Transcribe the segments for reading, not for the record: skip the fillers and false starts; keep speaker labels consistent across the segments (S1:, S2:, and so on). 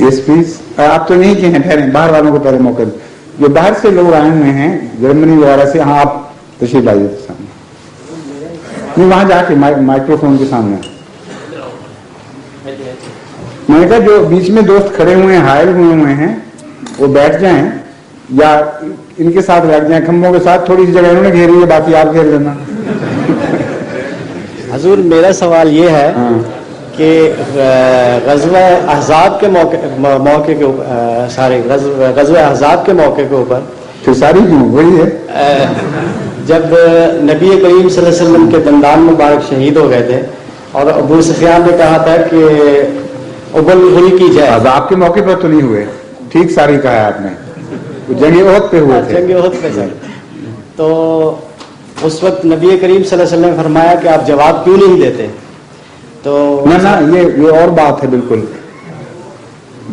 S1: Yes please. आप तो नहीं किए हैं, ठहरे, बाहर वालों को पहले मौका दें। जो बाहर से लोग आए हुए हैं जर्मनी वगैरह से, हाँ आप तशरीफ लाइए सामने, नहीं वहां जाके माइक्रोफोन के सामने। मैंने कहा जो बीच में दोस्त खड़े हुए हैं, हायल हुए हैं, वो बैठ जाएं या इनके साथ बैठ जाएं, खंभों के साथ। थोड़ी सी जगह इन्होंने घेरी है, बाकी आप घेर लेना।
S2: हजूर मेरा सवाल ये है कि ग़ज़वा अहज़ाब के मौके के ऊपर, ग़ज़वा अहज़ाब के मौके के ऊपर
S1: तो सारी क्यों वही है,
S2: जब नबी करीम सल्लल्लाहु अलैहि वसल्लम के दंदान मुबारक शहीद हो गए थे और अबू सुफियान ने कहा था कि उबल हुल की जाए।
S1: अहज़ाब के मौके पर तो नहीं हुए, ठीक सारी कहा है आपने, जंग ओहद पे हुए थे।
S2: जंग ओहद पे सर। तो उस वक्त नबी करीम सल्लल्लाहु अलैहि वसल्लम ने फरमाया कि आप जवाब क्यों नहीं देते? तो
S1: ना ये और बात है, बिल्कुल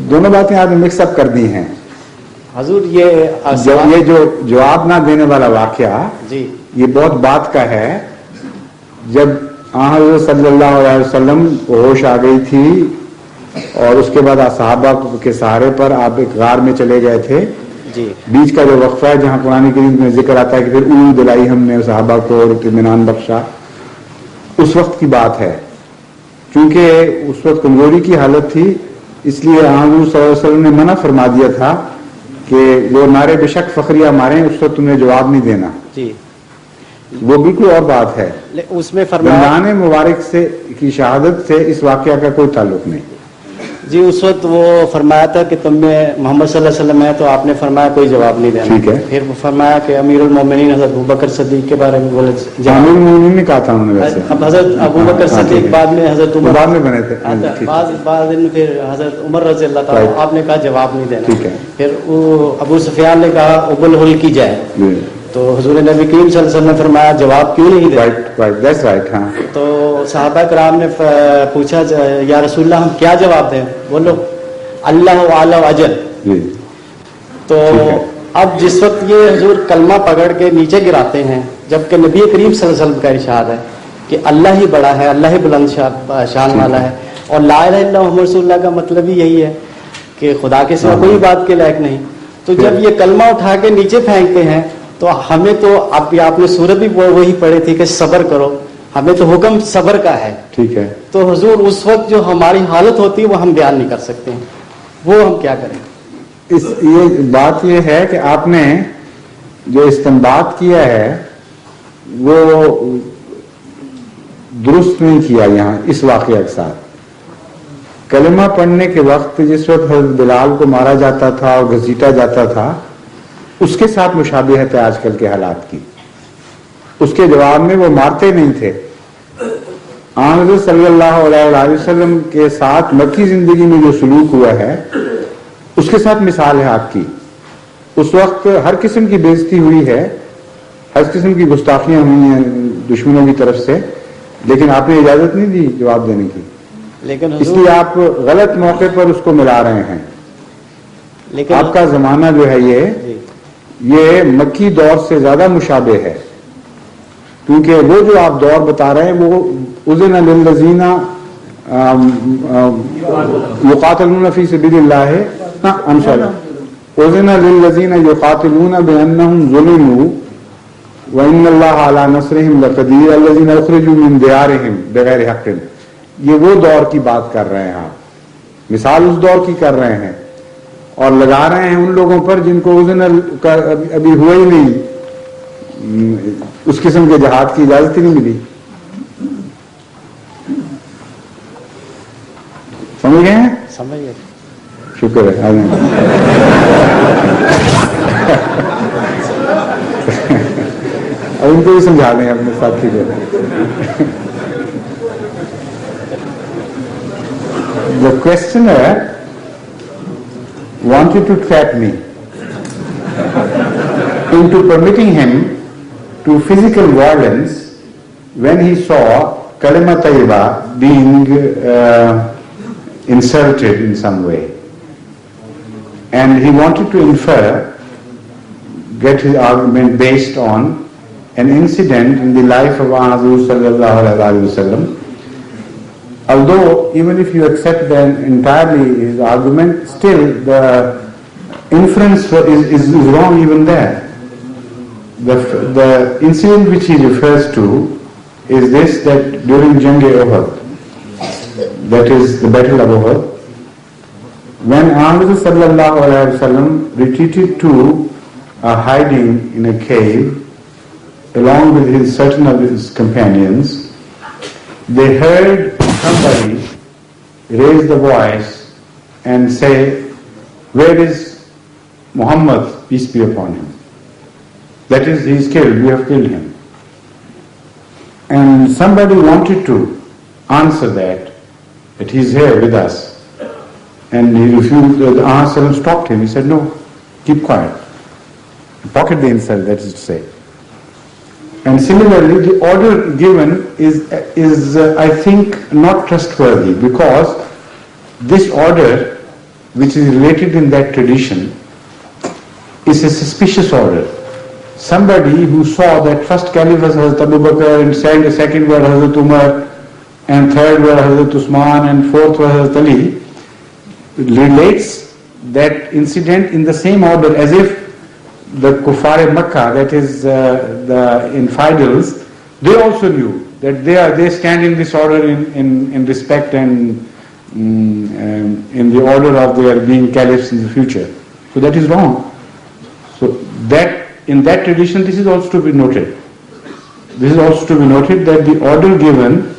S1: दोनों बातें आपने मिक्सअप कर दी हैं
S2: हजूर। ये
S1: जो जवाब ना देने वाला वाकया
S2: जी,
S1: ये बहुत बात का है। जब हज़रत सल्लल्लाहु अलैहि वसल्लम को होश आ गई थी और उसके बाद सहाबा के सहारे पर आप एक गार में चले गए थे
S2: जी,
S1: बीच का जो वक्फा है जहां कुरान करीम में जिक्र आता है कि फिर ऊँट दिलाई हमने सहाबा को और इत्मीनान बख्शा, उस वक्त की बात है। क्योंकि उस वक्त कमजोरी की हालत थी, इसलिए हज़रत सल्लल्लाहु अलैहि वसल्लम ने मना फरमा दिया था कि वो नारे बेशक फखरिया मारें, उस वक्त तुम्हें जवाब नहीं देना
S2: जी।
S1: वो बिल्कुल और बात है।
S2: उसमें फरमाया
S1: रमजान मुबारक से की शहादत से इस वाकया का कोई ताल्लुक नहीं
S2: जी। उस वक्त वो फरमाया था कि तुम में मोहम्मद सल्लल्लाहु अलैहि वसल्लम है, तो आपने फरमाया कोई जवाब नहीं देना।
S1: ठीक है।
S2: फिर वो फरमाया कि अमीरुल मोमिनीन हज़रत अबू बकर सिद्दीक के बारे में बोले।
S1: अमीरुल मोमिनीन ने कहा था उन्होंने वैसे।
S2: अब हज़रत अबू बकर सिद्दीक बाद में हज़रत उमर
S1: बाद में बने थे।
S2: बाद दिन फिर हज़रत उमर रज़ी अल्लाह ताला, आपने कहा जवाब नहीं देना।
S1: ठीक है।
S2: फिर वो अबू सुफियान ने कहा उबुल हुल की जाए, तो हुजूर नबी करीम सल्लल्लाहु अलैहि वसल्लम ने फरमाया जवाब क्यों नहीं देते?
S1: Right, that's right. हाँ,
S2: तो सहाबा कराम ने पूछा या रसूलल्लाह हम क्या जवाब दें? बोलो अल्लाह आला अजल। तो अब जिस वक्त ये हुजूर कलमा पकड़ के नीचे गिराते हैं, जबकि नबी करीम सल्लल्लाहु अलैहि वसल्लम का इरशाद है कि अल्लाह ही बड़ा है, अल्लाह ही बुलंद शान वाला है, और ला इलाहा इल्लल्लाह मुहम्मद रसूलुल्लाह का मतलब ही यही है कि खुदा के सिवा कोई बात के लायक नहीं। तो जब ये कलमा उठा के नीचे फेंकते हैं तो हमें तो आपने सूरत भी वही पढ़ी थी कि सब्र करो, हमें तो हुक्म सब्र का है।
S1: ठीक है।
S2: तो हुजूर उस वक्त जो हमारी हालत होती है वो हम बयान नहीं कर सकते हैं, वो हम क्या करें?
S1: ये बात ये है कि आपने जो इस्तेमाल किया है वो दुरुस्त नहीं किया। यहाँ इस वाकया के साथ कलमा पढ़ने के वक्त जिस वक्त हज़रत बिलाल को मारा जाता था और घसीटा जाता था, उसके साथ मुशाबिहत है आजकल के हालात की। उसके जवाब में वो मारते नहीं थे। हज़रत सल्लल्लाहु अलैहि वसल्लम के साथ मक्की जिंदगी में जो सलूक हुआ है उसके साथ मिसाल है आपकी। उस वक्त हर किस्म की बेइज्जती हुई है, हर किस्म की गुस्ताखियां हुई हैं दुश्मनों की तरफ से, लेकिन आपने इजाजत नहीं दी जवाब देने की।
S2: लेकिन
S1: इसलिए आप गलत मौके पर उसको मिला रहे हैं। लेकिन आपका जमाना जो है ये मक्की दौर से ज्यादा मुशाबे है, क्योंकि वो जो आप दौर बता रहे हैं वो उज़िना लिल्लज़ीना युक़ातिलूना फ़ी सबीलिल्लाह, उज़िना लिल्लज़ीना युक़ातिलूना बिअन्नहुम ज़ुलिमू व इन्नल्लाहा अला नस्रिहिम लक़दीर अल्लज़ीना उख़रिजू मिन दियारिहिम बिग़ैरि हक़्क़िन। ये वो दौर की बात कर रहे हैं आप, मिसाल उस दौर की कर रहे हैं और लगा रहे हैं उन लोगों पर जिनको उस दिन अभी हुआ ही नहीं, उस किस्म के जहाद की इजाजत ही नहीं मिली। समझ गए हैं?
S2: समझ गए।
S1: शुक्र है। अब उनको भी समझा दें अपने साथी को। The questioner wanted to trap me into permitting him to physical violence when he saw kalima tayyiba being inserted in some way, and he wanted to get his argument based on an incident in the life of Hazrat sallallahu alaihi wasallam. Although even if you accept then entirely his argument, still the inference is wrong even there. The incident which he refers to is this, that during Jang-e-Uhud, that is the Battle of Uhud, when Ahmad sallallahu alaihi wasallam retreated to a hiding in a cave along with certain of his companions, they heard somebody raise the voice and say, "Where is Muhammad, peace be upon him? That is, he is killed, we have killed him." And somebody wanted to answer that he is here with us. And he refused. The Ahmad stopped him. He said, "No, keep quiet. Pocket the insult, that is to say." And similarly, the order given is I think, not trustworthy, because this order, which is related in that tradition, is a suspicious order. Somebody who saw that first caliph was Hazrat Abu Bakr, and second was Hazrat Umar, and third was Hazrat Usman, and fourth was Hazrat Ali, relates that incident in the same order as if the Kuffar Makkah, that is the infidels, they also knew that they stand in this order in respect and in the order of their being caliphs in the future. So that is wrong. So that in that tradition, this is also to be noted. This is also to be noted that the order given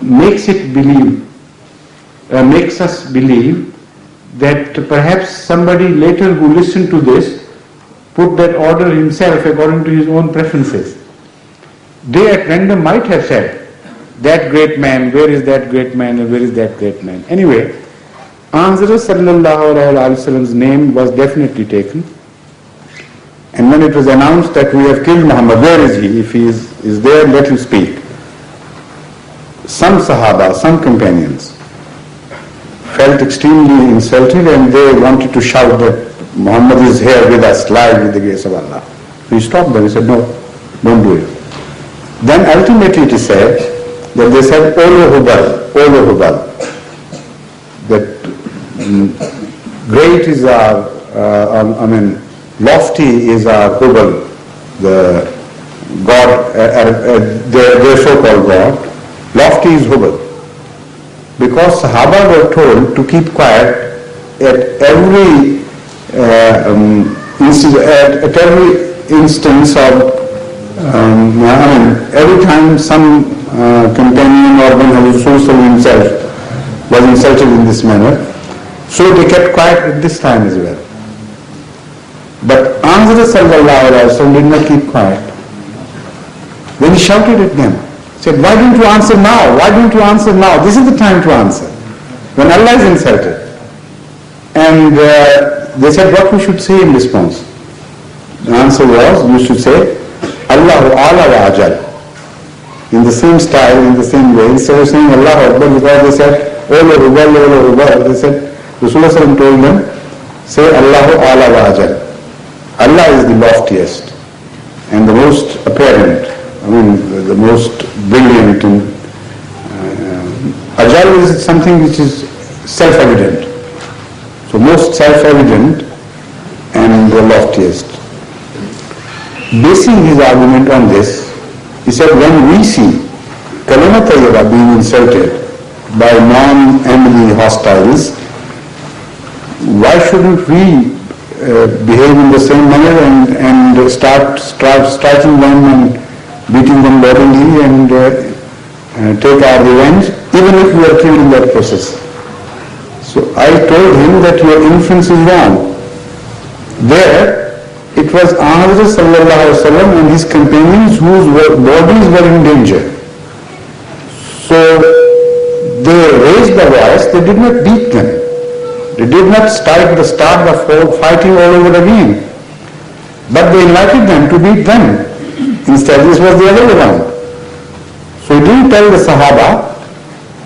S1: makes us believe that perhaps somebody later who listened to this put that order himself according to his own preferences. They at random might have said, "That great man, where is that great man, and where is that great man?" Anyway, Hazrat sallallahu alaihi wasallam's name was definitely taken. And when it was announced that we have killed Muhammad, where is he? If he is there, let him speak. Some Sahaba, some companions, felt extremely insulted, and they wanted to shout that Muhammad is here with us, live with the grace of Allah. So he stopped them. He said, "No, don't do it." Then ultimately it is said that they said, "Olo Hubal," that great is our, lofty is our Hubal, the God, their so-called God. Lofty is Hubal. Because Sahaba were told to keep quiet at every instance of, every time some companion or when Hazrat himself was insulted in this manner. So they kept quiet at this time as well. But Hazrat sallallahu alaihi wasallam did not keep quiet. Then he shouted at them. Said, "Why don't you answer now? Why don't you answer now? This is the time to answer. When Allah is insulted." And they said, "What we should say in response?" The answer was, you should say, "Allahu Ala wa Ajal." In the same style, in the same way. Instead of saying Allahu Akbar, because they said, "Olo Hubal," they said, Rasulullah told them, say Allahu Ala wa Ajal. Allah is the loftiest and the most apparent, the most brilliant. And Ajal is something which is self-evident. So most self-evident and the loftiest. Basing his argument on this, he said, when we see Kalima Tayyibah being insulted by non-enemy hostiles, why shouldn't we behave in the same manner and start striking them and beating them bodily and take our revenge, even if we are killed in that process? So I told him that your inference is wrong. There, it was Ahmad sallallahu alaihi wasallam and his companions whose bodies were in danger. So they raised the voice, they did not beat them. They did not start the fighting all over again. But they invited them to beat them. Instead, this was the other way around. So he didn't tell the Sahaba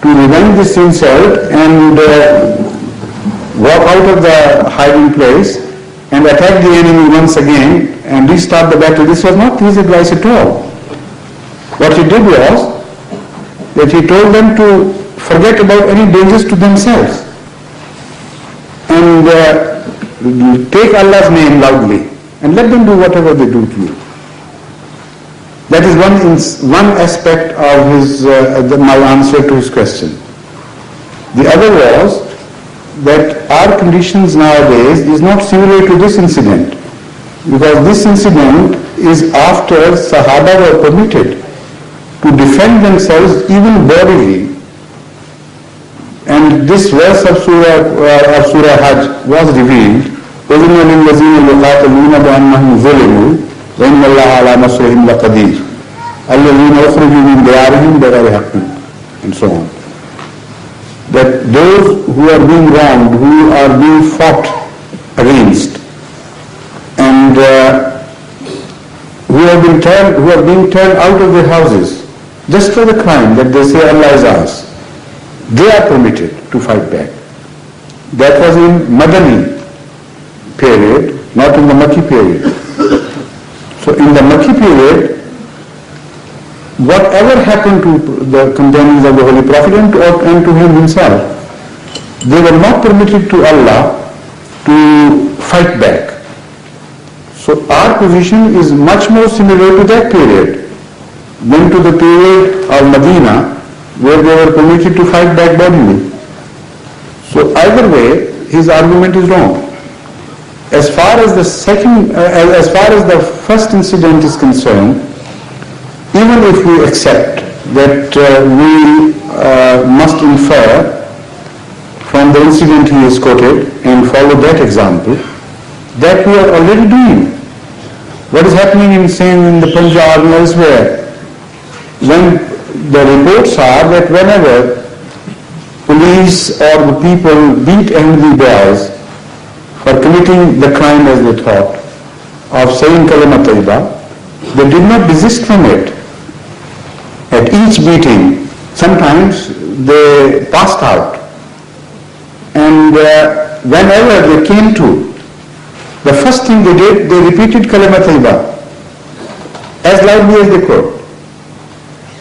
S1: to revenge this insult and walk out of the hiding place and attack the enemy once again and restart the battle. This was not his advice at all. What he did was that he told them to forget about any dangers to themselves and take Allah's name loudly and let them do whatever they do to you. That is one aspect of my answer to his question. The other was that our conditions nowadays is not similar to this incident, because this incident is after Sahaba were permitted to defend themselves even bodily. And this verse of Surah Hajj was revealed. أذن للذين يقاتلون بأنهم ظلموا وإن الله على نصرهم لقدير الذين أخرجوا من ديارهم بغير حق, and so on. That those who are being wronged, who are being fought against, and who are being turned out of their houses just for the crime that they say Allah is ours, they are permitted to fight back. That was in Madani period, not in the Makki period. So in the Makki period, whatever happened to the companions of the Holy Prophet and to him himself, they were not permitted to Allah to fight back. So our position is much more similar to that period than to the period of Medina, where they were permitted to fight back bodily. So either way, his argument is wrong. As far as the first incident is concerned, even if we accept that we must infer from the incident he has quoted and follow that example, that we are already doing. What is happening in the Punjab and elsewhere, when the reports are that whenever police or the people beat Ahmadi boys for committing the crime, as they thought, of saying Kalima Tayyiba, they did not desist from it. At each beating, sometimes they passed out. And whenever they came to, the first thing they did, they repeated Kalima Tayyiba as loudly as they could.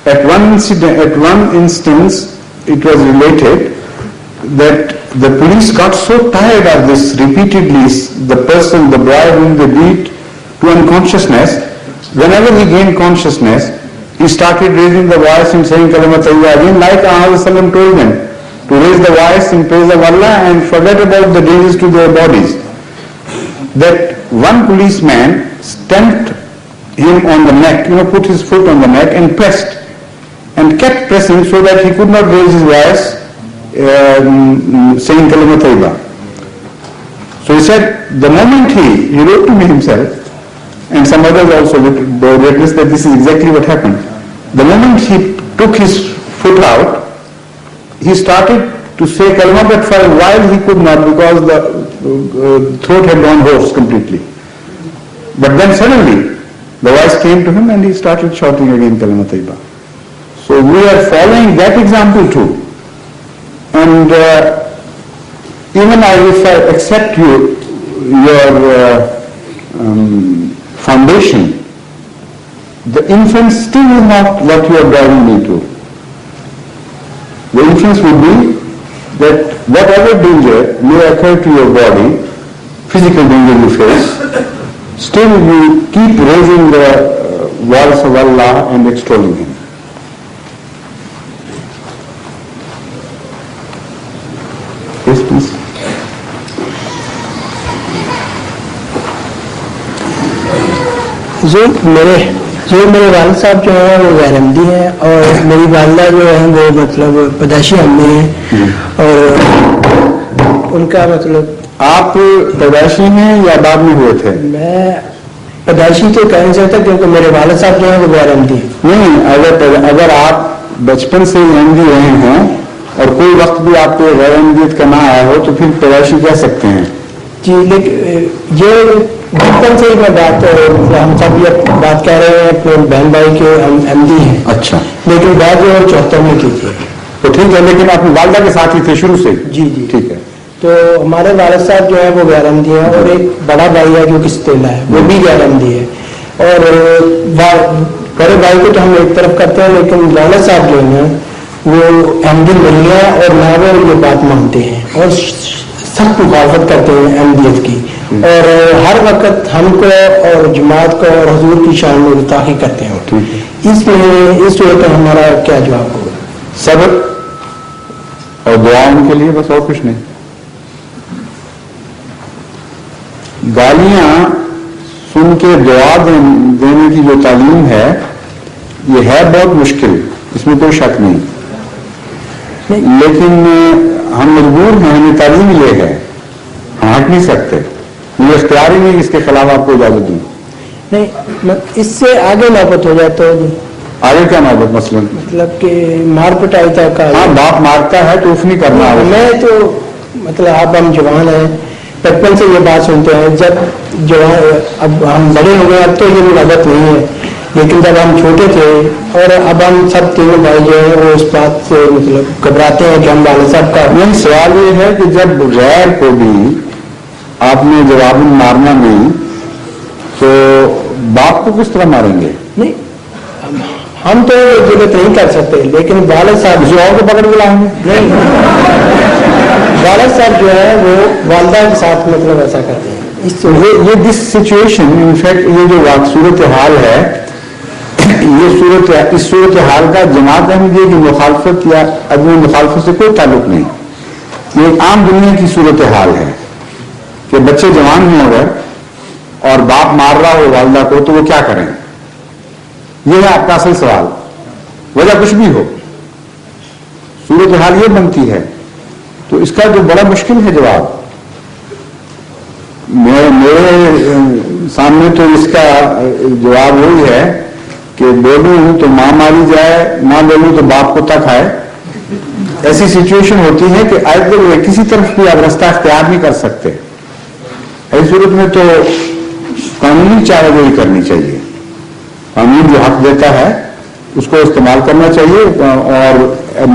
S1: At one instance, it was related that the police got so tired of this repeatedly, the boy whom they beat to unconsciousness, whenever he gained consciousness, he started raising the voice and saying Kalima Tayyiba again, like Alislam told them, to raise the voice in praise of Allah and forget about the dangers to their bodies. That one policeman stamped him on the neck, put his foot on the neck and pressed, and kept pressing so that he could not raise his voice saying Kalima Tayyiba. So he said, the moment he wrote to me himself, and some others also witnessed that this is exactly what happened. The moment he took his foot out, he started to say Kalima, but for a while he could not, because the throat had gone hoarse completely. But then suddenly the voice came to him and he started shouting again Kalima Tayyiba. So we are following that example too. And even if I accept your foundation, the inference still is not what you are driving me to. The inference would be that whatever danger may occur to your body, physical danger you face, still you keep raising the voice of Allah and extolling Him. Yes, please.
S3: मेरे वालिद साहब जो हैं वो गैरहमदी हैं और मेरी वालिदा जो है वो मतलब पैदाइशी अम्मी हैं और उनका मतलब।
S1: आप पैदाइशी हैं या बाद में हुए थे?
S3: मैं पैदाइशी तो कह नहीं सकता क्योंकि मेरे वालिद साहब जो हैं वो गैरहमदी हैं।
S1: नहीं, अगर आप बचपन से अहमदी रहे हैं और कोई वक्त भी आपको गैरहमदियत का ना आया हो तो फिर पैदाइशी कह सकते हैं
S3: जी। लेकिन ये बचपन से ही मैं हम सब ये बात कह रहे हैं कि बहन भाई के अहमदी हैं।
S1: अच्छा।
S3: लेकिन बात जो 74 में की थी
S1: तो ठीक है, लेकिन आप वालिदा के साथ ही थे शुरू से?
S3: जी जी
S1: ठीक है।
S3: तो हमारे वालिद साहब जो है वो गैरहमदी हैं और एक बड़ा भाई है जो किस्तेला है वो भी गैरहमदी है। और बड़े भाई को तो हम एक तरफ करते हैं, लेकिन वालिद साहब जो है وہ احمدی نہیں ہے اور نہ وہ یہ بات مانتے ہیں اور سخت مخالفت کرتے ہیں احمدیت کی، اور ہر وقت ہم کو اور جماعت کو اور حضور کی شان میں گستاخی کرتے ہیں. اس صورت میں ہمارا کیا جواب ہوگا؟
S1: صبر اور دعا ان کے لیے، بس اور کچھ نہیں. گالیاں سن کے دعا دینے کی جو تعلیم ہے یہ ہے بہت مشکل، اس میں کوئی شک نہیں، لیکن ہم مجبور ہیں، ہمیں تعلیم یہ ہے، ہم ہٹ نہیں سکتے، یہ اختیار ہی نہیں اس کے خلاف آپ کو اجازت دوں.
S3: نہیں، اس سے آگے نوبت ہو جائے تو
S1: آگے کیا نوبت؟
S3: مطلب کہ مار پٹائی تک.
S1: ہاں، باپ مارتا ہے تو اف نہیں کرنا.
S3: میں تو مطلب اب ہم جوان ہیں، بچپن سے یہ بات سنتے ہیں، جب جوان اب ہم بڑے ہو گئے اب تو یہ عادت نہیں ہے، لیکن جب ہم چھوٹے تھے اور اب ہم سب تینوں بھائی جو ہیں وہ اس بات سے مطلب گھبراتے ہیں کہ ہم والد صاحب کا.
S1: سوال یہ ہے کہ جب غیر کو بھی آپ نے جواب مارنا نہیں تو باپ کو کس طرح ماریں گے؟
S3: نہیں، ہم تو ضرورت نہیں کر سکتے، لیکن والد صاحب
S1: جو کو پکڑ کے لائیں گے.
S3: نہیں، والد صاحب جو ہے وہ والدہ کے ساتھ مطلب ایسا کرتے ہیں.
S1: یہ دس سچویشن انفیکٹ یہ جو صورت حال ہے، یہ اس صورت حال کا جماعت احمدیہ کی مخالفت یا عدم مخالفت سے کوئی تعلق نہیں. یہ ایک عام دنیا کی صورت حال ہے کہ بچے جوان ہوں اگر اور باپ مار رہا ہو والدہ کو تو وہ کیا کریں. یہ ہے آپ کا اصل سوال. وجہ کچھ بھی ہو، صورت حال یہ بنتی ہے، تو اس کا جو بڑا مشکل ہے جواب. میرے سامنے تو اس کا جواب وہی ہے کہ بولوں تو ماں ماری جائے، نہ بولوں تو باپ کو تک آئے. ایسی سچویشن ہوتی ہے کہ کسی طرف بھی آپ رستہ اختیار نہیں کر سکتے. ایسی صورت میں تو قانونی چارہ جوئی کرنی چاہیے. قانون جو حق دیتا ہے اس کو استعمال کرنا چاہیے اور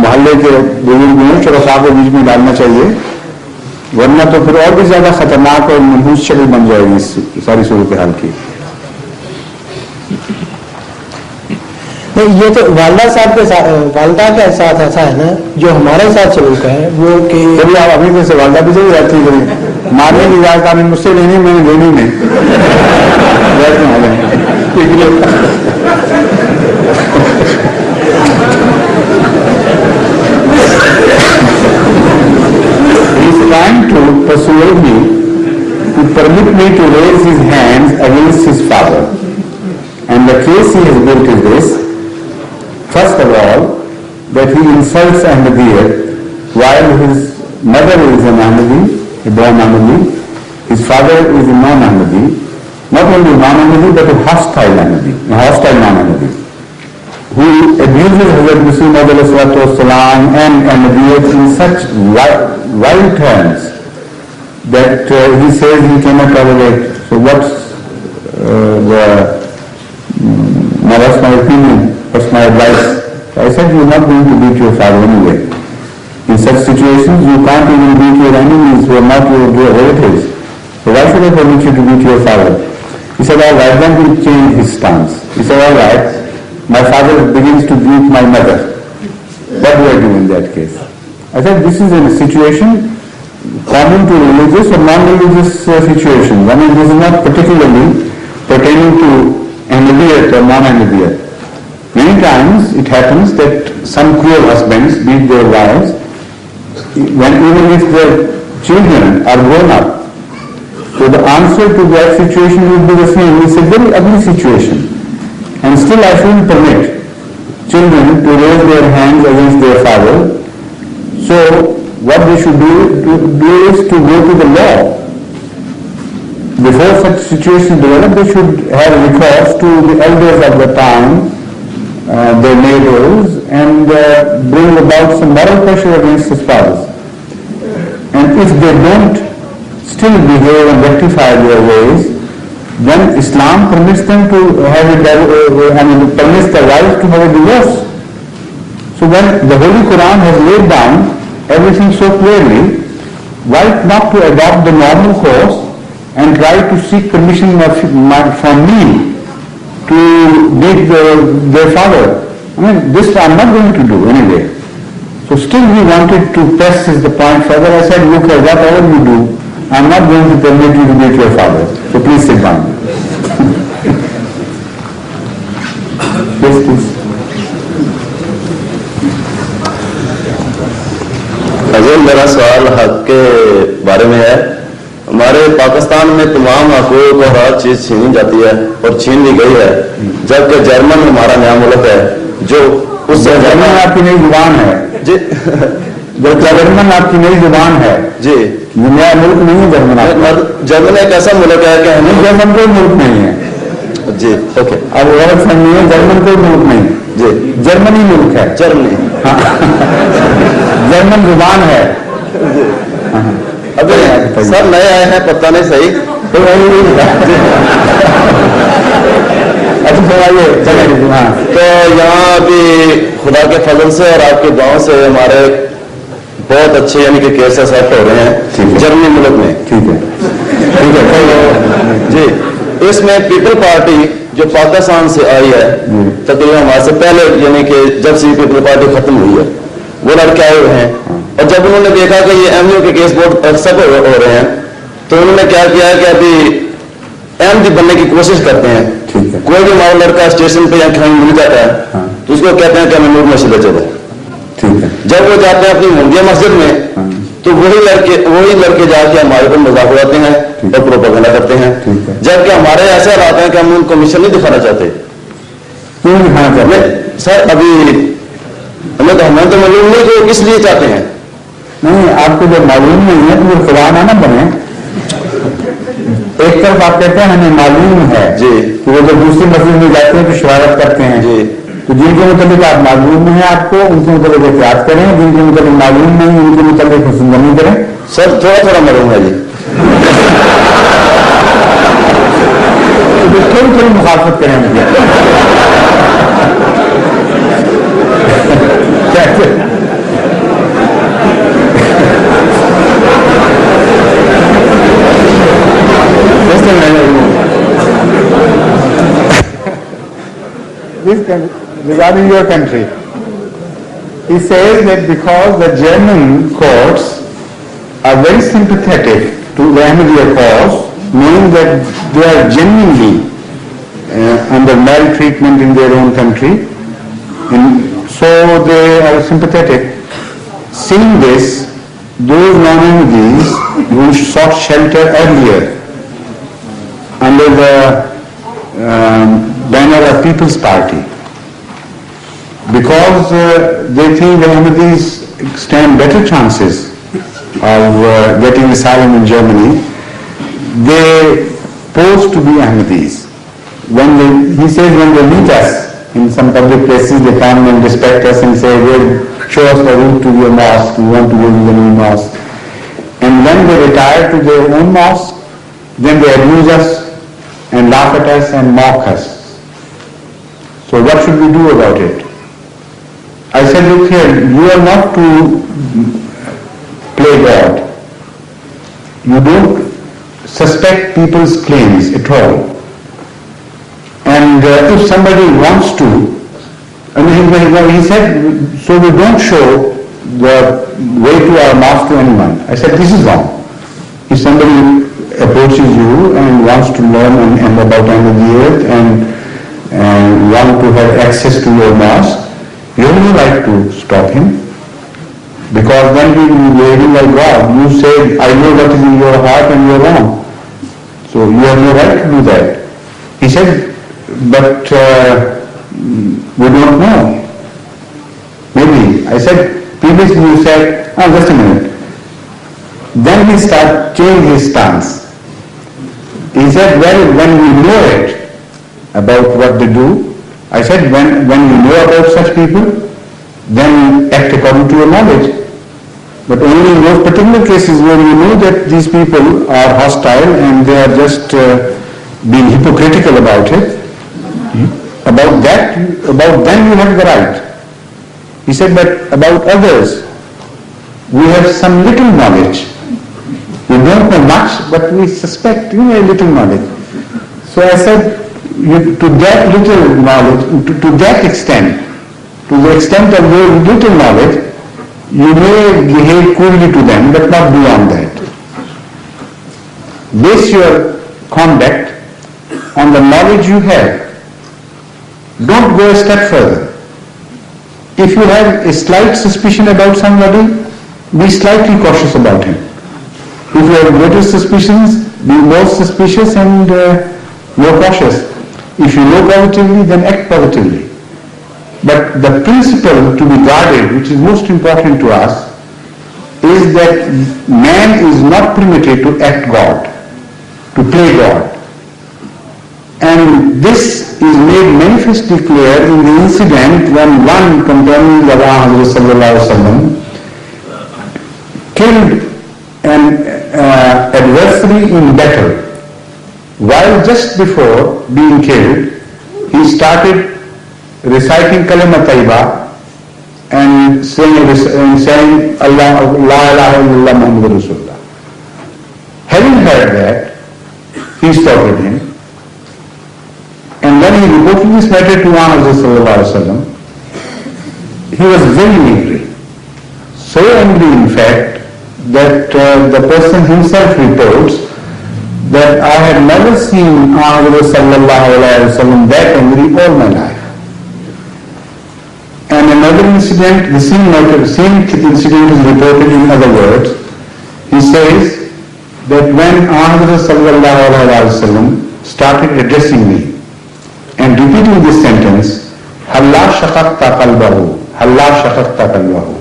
S1: محلے کے بزرگوں شرفاء کو بیچ میں ڈالنا چاہیے، ورنہ تو پھر اور بھی زیادہ خطرناک اور منحوس شکل بن جائے گی اس ساری صورتحال کی.
S3: یہ تو والدہ صاحب کے ساتھ، والدہ کے ساتھ ایسا ہے نا جو ہمارے ساتھ سلوک ہے وہ کہ
S1: کبھی آپ اپنی طرف سے والدہ بھی چلی جاتی ہے، مارنے کی اجازت آپ نے مجھ سے لینی، میں نے دینی نہیں. He is trying to persuade me to permit me to raise his hands against his father, and the case he has built is this. First of all, that he insults Ahmadiyya while his mother is an Ahmadi, a born Ahmadi, his father is a non-Ahmadi, not only non-Ahmadi but a hostile Ahmadi, a hostile non-Ahmadi, who abuses Hazrat Muhammad and Ahmadiyya in such wild terms that he says he cannot tolerate. So what's my opinion? What's my advice? I said, you're not going to beat your father anyway. In such situations, you can't even beat your enemies who are not your relatives. So why should I permit you to beat your father? He said, all right, then he changed his stance. He said, all right, my father begins to beat my mother. What do I do in that case? I said, this is a situation common to religious or non-religious situations. I mean, this is not particularly pertaining to Ahmadiyyat or non-Ahmadiyyat. Many times it happens that some cruel husbands beat their wives even if their children are grown up. So the answer to that situation would be the same. It's a very ugly situation. And still I shouldn't permit children to raise their hands against their father. So what they should do is to go to the law. Before such situations develop, they should have recourse to the elders of the town, their neighbors, and bring about some moral pressure against the spouse. And if they don't still behave and rectify their ways, then Islam permits them to have permits the wife to have a divorce. So when the Holy Quran has laid down everything so clearly, why not to adopt the normal course and try to seek permission from me to beat their father? I mean, this I'm not going to do anyway. So still he wanted to press the point further. I said, look, whatever you do, I'm not going to permit you to beat your father. So please sit down. Yes, please.
S4: हज़रत मेरा सवाल हक के बारे में है। हमारे पाकिस्तान में तमाम हकूक़ और हर चीज़ छीनी जाती है और छीन ली गई है, जबकि जर्मन हमारा नया मुल्क है जो उससे
S1: जर्मन आपकी नई जुबान है
S4: जी
S1: जर्मन आपकी नई जुबान है
S4: जी
S1: नया मुल्क नहीं है जर्मन।
S4: जर्मन एक ऐसा मुल्क है कि हमें
S1: जर्मन कोई मुल्क नहीं है
S4: जी ओके
S1: अब गलत फहमी है। जर्मन कोई मुल्क नहीं
S4: जी
S1: जर्मनी मुल्क है
S4: जर्मनी
S1: जर्मन जुबान है।
S4: अभी सर नए आए हैं पता नहीं सही तो यहाँ अभी खुदा के फजल से और आपके गांव से हमारे बहुत अच्छे यानी कि केसेस सेट हो रहे हैं जर्मनी मुल्क में।
S1: ठीक है
S4: जी इसमें पीपल पार्टी जो पाकिस्तान से आई है तकरीबन हमारे से पहले यानी कि जब से पीपल पार्टी खत्म हुई है वो लड़के आए हुए हैं और जब उन्होंने देखा कि ये एमयू के केस बहुत अक्सर हो रहे हैं तो उन्होंने क्या किया कि अभी एमडी बनने की कोशिश करते हैं। कोई भी हमारा लड़का स्टेशन पे या कहीं मिल जाता है तो उसको कहते हैं कि हमें नूर मस्जिद चलो। जब वो जाते हैं अपनी मुंडिया मस्जिद में तो वही लड़के जाके हमारे को मजाक उड़ाते हैं और प्रोपेगेंडा करते हैं, जबकि हमारे ऐसे हालात हैं कि हम उनको मिशन नहीं दिखाना चाहते।
S1: क्यों दिखाना चाहते
S4: सर अभी हमें तो मालूम नहीं कि किस लिए चाहते हैं।
S1: नहीं आपको जब मालूम नहीं है तो खुदा ना बने। एक तरफ आप कहते हैं हमें मालूम है
S4: जी
S1: कि वो जब दूसरी मस्जिद में जाते हैं तो शरारत करते हैं
S4: जी
S1: तो जिनके मुताबिक आप मालूम है आपको उनके मुताबिक एहतियात करें, जिनके मुताबिक मालूम नहीं उनके मुताबिक हुस्नगनी करें।
S4: सर थोड़ा मालूम है जी
S1: थोड़ी मुखालफत करें regarding your country, he says that because the German courts are very sympathetic to the Ahmadiyya cause, knowing that they are genuinely under maltreatment in their own country, so they are sympathetic. Seeing this, those non-Ahmadis who sought shelter earlier under the banner of People's Party, because they think the Ahmadis stand better chances of getting asylum in Germany, they pose to be Ahmadis. He says when they meet us in some public places, they come and respect us and say, well, show us the route to your mosque, we want to go to the new mosque. And when they retire to their own mosque, then they abuse us and laugh at us and mock us. So what should we do about it? I said, look here, you are not to play God. You don't suspect people's claims at all. And if somebody wants to, he said, so we don't show the way to our mosque to anyone. I said, this is wrong. If somebody approaches you and wants to learn and about Ahmadiyyat and want to have access to your mosque, you have no right to stop him. Because then he will be behaving like God. You say, I know what is in your heart and you are wrong. So you have no right to do that. He said, but we don't know. Maybe. I said, previously you said, just a minute. Then he started changing his stance. He said, well, when we know it about what they do, I said, when you know about such people, then act according to your knowledge. But only in those particular cases where you know that these people are hostile and they are just being hypocritical about it, about them you have the right. He said, but about others, we have some little knowledge. We don't know much, but we suspect, a little knowledge. So I said, to that little knowledge, to that extent, to the extent of your little knowledge, you may behave coolly to them, but not beyond that. Base your conduct on the knowledge you have. Don't go a step further. If you have a slight suspicion about somebody, be slightly cautious about him. If you have greater suspicions, be more suspicious and more cautious. If you know positively, then act positively. But the principle to be guarded, which is most important to us, is that man is not permitted to act God, to play God. And this is made manifestly clear in the incident when one companion of Hazrat killed an adversary in battle. While just before being killed, he started reciting Kalima Taiba and saying Allah, La ilaha illallah Muhammadur Rasulullah. Having heard that, he stopped him. And when he reported this matter to Hazrat, he was very angry. So angry, in fact, that the person himself reports that I had never seen Hazrat that angry all my life. And another incident, the same incident is reported in other words. He says that when Hazrat started addressing me and repeating this sentence, Halla shaqaqta qalbahu, Halla shaqaqta qalbahu,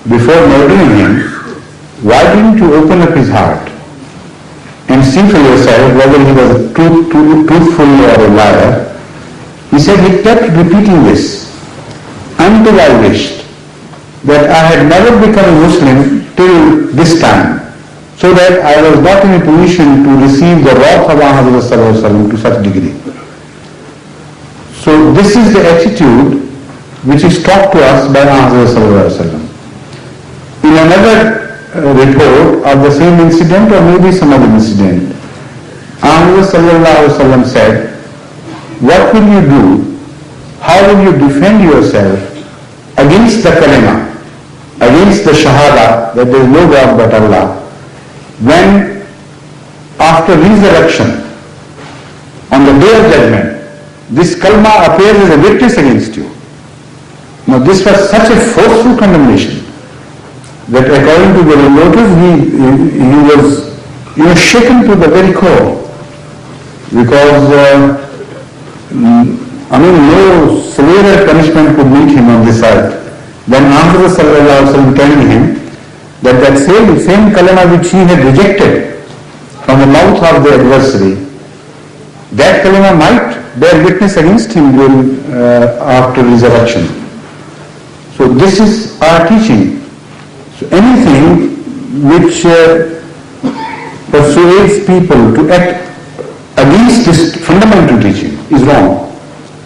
S1: before murdering him, why didn't you open up his heart and see for yourself whether he was truthful or a liar? He said he kept repeating this until I wished that I had never become a Muslim till this time, so that I was not in a position to receive the wrath of Hazrat to such degree. So this is the attitude which is taught to us by Hazrat. In another report of the same incident or maybe some other incident, Hazrat said, what will you do? How will you defend yourself against the kalima, against the shahada, that there is no God but Allah, when after resurrection, on the day of judgment, this kalma appears as a witness against you? Now this was such a forceful condemnation that according to the reporters, he was shaken to the very core, because no severer punishment could meet him on this earth than Hazrat telling him that same kalima which he had rejected from the mouth of the adversary, that kalima might bear witness against him after resurrection. So this is our teaching. So anything which persuades people to act against this fundamental teaching is wrong.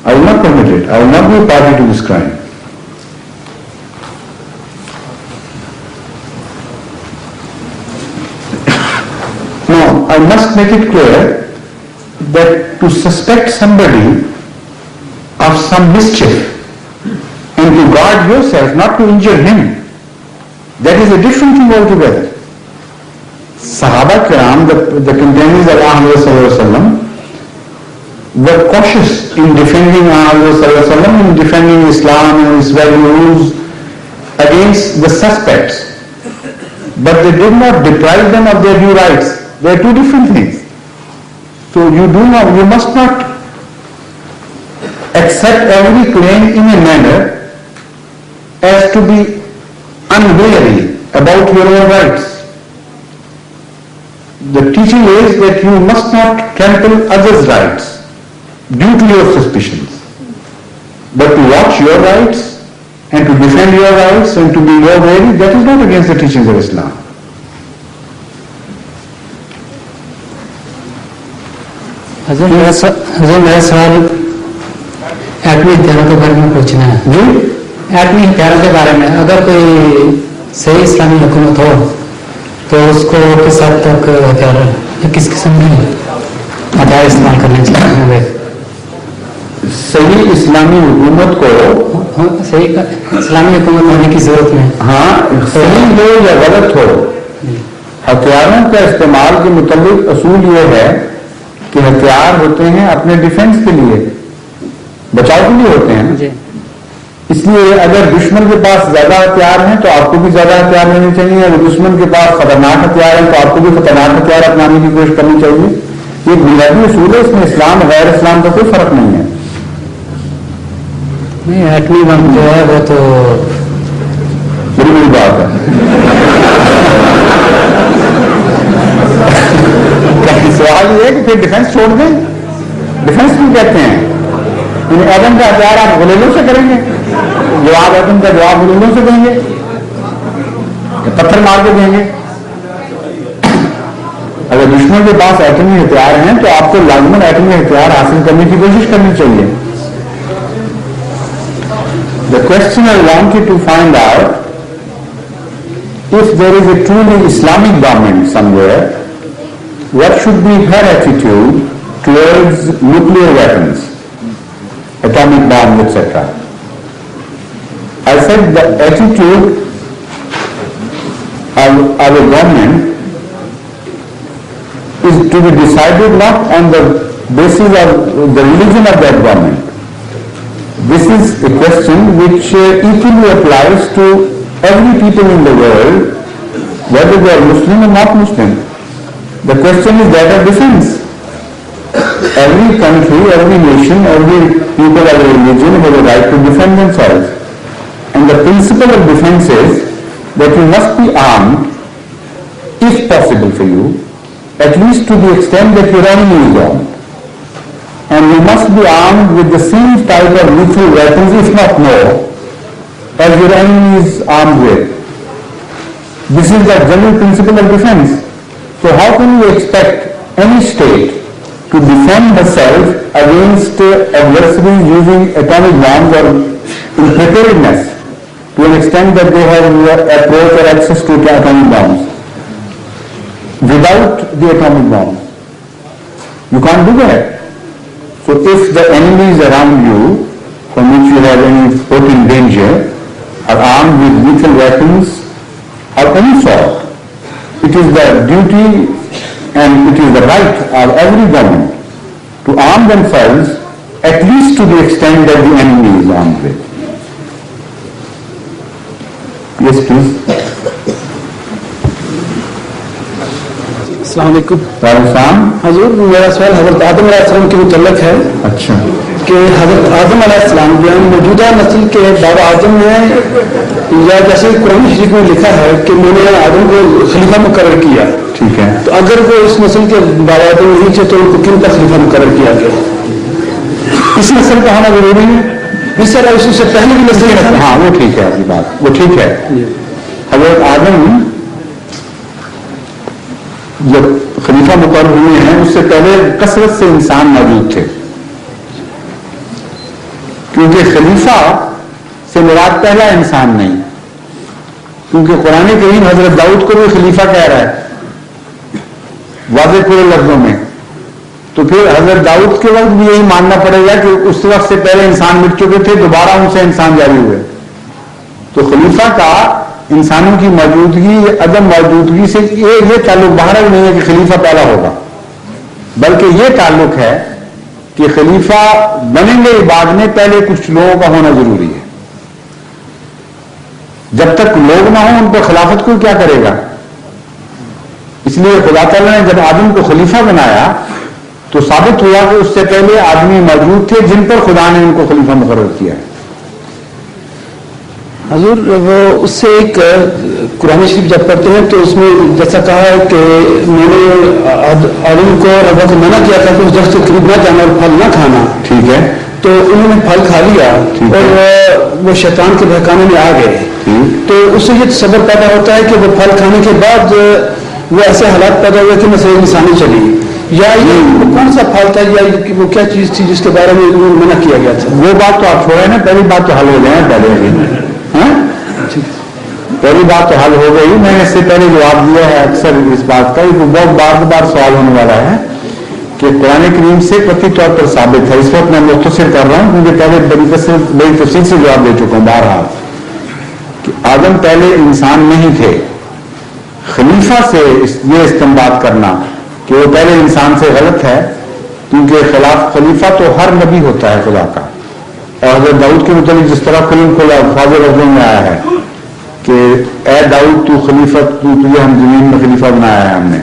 S1: I will not permit it. I will not be a party to this crime. Now, I must make it clear that to suspect somebody of some mischief and to guard yourself, not to injure him, that is a different thing altogether. Sahaba Kiram, the companions of Muhammad were cautious in defending Muhammad, in defending Islam and its values against the suspects. But they did not deprive them of their due rights. They are two different things. So you must not accept every claim in a manner as to be unwary about your own rights. The teaching is that you must not trample others' rights due to your suspicions, but to watch your rights and to defend your rights and to be more wary, that is not against the teachings of Islam.
S3: मेरा सवाल एटमी हथियारों के बारे में पूछना है जी। एटमी हथियारों के बारे में अगर कोई सही इस्लामी हुकूमत हो तो उसको किस हद तक हथियार या किस किस्म की हथियार इस्तेमाल करने चाहिए?
S1: صحیح اسلامی حکومت کو
S3: صحیح اسلامی حکومت ہونے کی ضرورت نہیں.
S1: ہاں صحیح ہو یا غلط ہو، ہتھیاروں کا استعمال کے متعلق اصول یہ ہے کہ ہتھیار ہوتے ہیں اپنے ڈیفنس کے لیے، بچاؤ کے لیے ہوتے ہیں
S3: جی.
S1: اس لیے اگر دشمن کے پاس زیادہ ہتھیار ہیں تو آپ کو بھی زیادہ ہتھیار لینے چاہیے، اگر دشمن کے پاس خطرناک ہتھیار ہیں تو آپ کو بھی خطرناک ہتھیار اپنانے کی کوشش کرنی چاہیے. یہ بنیادی اصول ہے، اس میں اسلام غیر اسلام کا کوئی فرق نہیں ہے.
S3: نہیں ایٹمی بم جو ہے وہ تو
S1: بڑی بڑی بات ہے. سوال یہ ہے کہ پھر ڈیفنس چھوڑ دیں. ڈیفنس کیوں کہتے ہیں؟ ایٹم کا ہتھیار آپ غلیلوں سے کریں گے، جواب ایٹم کا جواب غلیلوں سے دیں گے، پتھر مار کے دیں گے. اگر دشمن کے پاس ایٹمی ہتھیار ہیں تو آپ کو لازماً ایٹمی ہتھیار حاصل کرنے کی کوشش کرنی چاہیے. The question I wanted to find out, if there is a truly Islamic government somewhere, what should be her attitude towards nuclear weapons, atomic bombs, etc. I said the attitude of a government is to be decided not on the basis of the religion of that government. This is a question which equally applies to every people in the world, whether they are Muslim or not Muslim. The question is that of defense. Every country, every nation, every people, every religion has a right to defend themselves. And the principle of defense is that you must be armed, if possible for you, at least to the extent that your enemy is armed. And you must be armed with the same type of lethal weapons, if not more, as your enemy is armed with. This is the general principle of defense. So how can you expect any state to defend herself against adversaries using atomic bombs or in preparedness to an extent that they have approach or access to atomic bombs without the atomic bomb? You can't do that. So if the enemies around you, from which you have any potent danger, are armed with lethal weapons of any sort, it is the duty and it is the right of every government to arm themselves at least to the extent that the enemy is armed with. Yes, please.
S3: السلام علیکم.
S1: السلام.
S3: حضور میرا سوال حضرت آدم علیہ السلام کے متعلق ہے.
S1: اچھا.
S3: کہ حضرت آدم علیہ السلام جو موجودہ نسل کے بابا اعظم ہیں، یا جیسے قرآن شریف میں لکھا ہے کہ میں نے آدم کو خلیفہ مقرر کیا.
S1: ٹھیک ہے.
S3: تو اگر وہ اس نسل کے بابا اعظم نہیں تھے تو ان کو کن کا خلیفہ مقرر کیا گیا؟
S1: اس نسل کا ہونا ضروری ہے.
S3: اس طرح اس سے پہلے بھی نسل ہے.
S1: ہاں وہ ٹھیک ہے، آپ کی بات وہ ٹھیک ہے. حضرت آدم جب خلیفہ مقرر ہوئے ہیں اس سے پہلے کثرت سے انسان موجود تھے، کیونکہ خلیفہ سے مراد پہلا انسان نہیں، کیونکہ قرآن کریم حضرت داؤد کو بھی خلیفہ کہہ رہا ہے واضح پورے لفظوں میں. تو پھر حضرت داؤد کے وقت بھی یہی ماننا پڑے گا کہ اس وقت سے پہلے انسان مٹ چکے تھے، دوبارہ ان سے انسان جاری ہوئے. تو خلیفہ کا انسانوں کی موجودگی یا عدم موجودگی سے یہ تعلق باہر نہیں ہے کہ خلیفہ پہلا ہوگا، بلکہ یہ تعلق ہے کہ خلیفہ بنیں گے بعد میں، پہلے کچھ لوگوں کا ہونا ضروری ہے. جب تک لوگ نہ ہوں ان پر خلافت کو کیا کرے گا؟ اس لیے خدا تعالیٰ نے جب آدم کو خلیفہ بنایا تو ثابت ہوا کہ اس سے پہلے آدمی موجود تھے جن پر خدا نے ان کو خلیفہ مقرر کیا.
S3: حضور وہ اس سے ایک قرآن شریف جب پڑھتے ہیں تو اس میں جیسا کہا ہے کہ میں نے آدم کو رب کو منع کیا تھا کہ اس درخت سے قریب نہ جانا اور پھل نہ کھانا.
S1: ٹھیک ہے.
S3: تو انہوں نے پھل کھا لیا اور وہ شیطان کے بہکانے میں آ گئے. تو اس سے یہ تصور پیدا ہوتا ہے کہ وہ پھل کھانے کے بعد وہ ایسے حالات پیدا ہوئے کہ مسئلہ انسانی چلی، یا یہ کون سا پھل تھا یا وہ کیا چیز تھی جس کے بارے میں منع کیا گیا تھا؟
S1: وہ بات تو آپ چھوڑے نا، پہلی بات تو حل ہو جائے. پہلی بات تو حل ہو گئی. میں نے اس سے پہلے جواب دیا ہے اکثر اس بات کا، یہ بہت بار بار سوال ہونے والا ہے कि कुरान करीम से कथित तौर पर साबित है। इस वक्त मैं मुख्तसर कर रहा हूं क्योंकि पहले बड़ी तफसील से जवाब दे चुका हूं बहरहाल कि आदम पहले इंसान नहीं थे। खलीफा से ये इस्तेमाल करना कि वो पहले इंसान से गलत है, क्योंकि खलीफा तो हर नबी होता है खुदा का। और हज़रत दाऊद के मुताबिक जिस तरह खुला फाज़िल लफ्ज़ों में आया है कि ए दाऊद तू खलीफा, तुझे हम जमीन में खलीफा बनाया है हमने,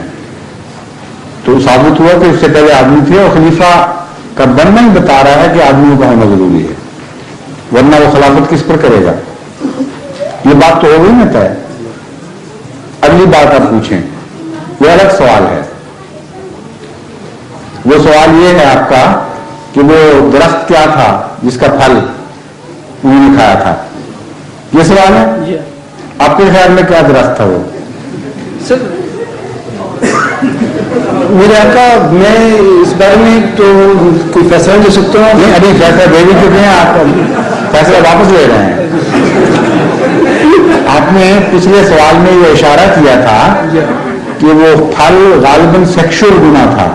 S1: तो साबित हुआ कि उससे पहले आदमी थे और खलीफा का बनना ही बता रहा है कि आदमियों का होना जरूरी है, वरना वो खिलाफत किस पर करेगा। ये बात तो हो गई ना तय। अगली बात आप पूछें, वो अलग सवाल है। वो सवाल ये है आपका कि वो दरख्त क्या था जिसका फल उन्होंने खाया था, ये सवाल है। आपके ख्याल में क्या दरख्त था वो?
S3: सर मेरे आका, मैं इस बारे में तो कोई फैसला नहीं दे सकता हूँ।
S1: नहीं, अभी फैसला दे भी चुके हैं, आप फैसला वापस ले रहे हैं। आपने पिछले सवाल में ये इशारा किया था कि वो फल गालिबन सेक्सुअल गुना था,